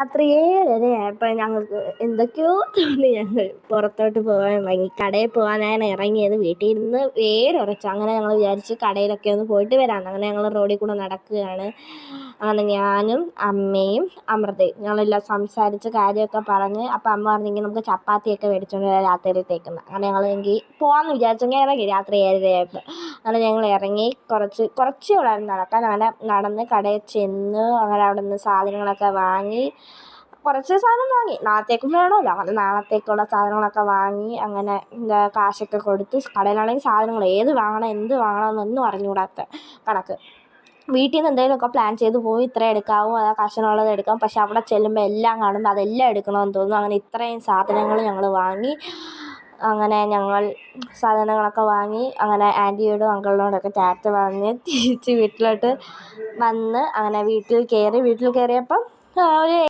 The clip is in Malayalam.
രാത്രി 7:30 ഞങ്ങൾക്ക് എന്തൊക്കെയോ തോന്നി. ഞങ്ങൾ പുറത്തോട്ട് പോകാൻ ഇറങ്ങി. കടയിൽ പോകാനാണ് ഇറങ്ങിയത്. വീട്ടിൽ ഇരുന്ന് വേരുറച്ചു. അങ്ങനെ ഞങ്ങൾ വിചാരിച്ച് കടയിലൊക്കെ ഒന്ന് പോയിട്ട് വരാമെന്ന്. അങ്ങനെ ഞങ്ങൾ റോഡിൽ കൂടെ നടക്കുകയാണ്. അങ്ങനെ ഞാനും അമ്മയും അമൃതയും ഞങ്ങളെല്ലാം സംസാരിച്ച് കാര്യമൊക്കെ പറഞ്ഞ്. അപ്പം അമ്മ പറഞ്ഞെങ്കിൽ നമുക്ക് ചപ്പാത്തിയൊക്കെ മേടിച്ചുകൊണ്ട് വരാം രാത്രിയിലത്തേക്കെന്ന്. അങ്ങനെ ഞങ്ങളെങ്കിൽ പോകാമെന്ന് വിചാരിച്ചെങ്കിൽ ഇറങ്ങി രാത്രി 7:30 അങ്ങനെ ഞങ്ങൾ ഇറങ്ങി. കുറച്ചേ ഉള്ളായിരുന്നു നടക്കാൻ. അങ്ങനെ നടന്ന് കടയിൽ ചെന്ന് അങ്ങനെ അവിടെ നിന്ന് സാധനങ്ങളൊക്കെ വാങ്ങി. കുറച്ച് സാധനം വാങ്ങി, നാളത്തേക്കും വേണമല്ലോ. അങ്ങനെ നാളത്തേക്കുള്ള സാധനങ്ങളൊക്കെ വാങ്ങി. അങ്ങനെ കാശൊക്കെ കൊടുത്ത് കടയിലാണെങ്കിൽ സാധനങ്ങൾ ഏത് വാങ്ങണം എന്ത് വാങ്ങണം എന്നൊന്നും അറിഞ്ഞുകൂടാത്ത കണക്ക്. വീട്ടിൽ നിന്ന് എന്തെങ്കിലുമൊക്കെ പ്ലാൻ ചെയ്ത് പോയി ഇത്ര എടുക്കാവോ അതാ കാശിനുള്ളത് എടുക്കാം. പക്ഷെ അവിടെ ചെല്ലുമ്പോൾ എല്ലാം കാണുമ്പോൾ അതെല്ലാം എടുക്കണമെന്ന് തോന്നും. അങ്ങനെ ഇത്രയും സാധനങ്ങൾ ഞങ്ങൾ വാങ്ങി. അങ്ങനെ ഞങ്ങൾ സാധനങ്ങളൊക്കെ വാങ്ങി. അങ്ങനെ ആൻറ്റിയോടും അങ്കിളിനോടൊക്കെ ടാറ്റ പറഞ്ഞ് തിരിച്ച് വീട്ടിലോട്ട് വന്ന്. അങ്ങനെ വീട്ടിൽ കയറിയപ്പം ഒരു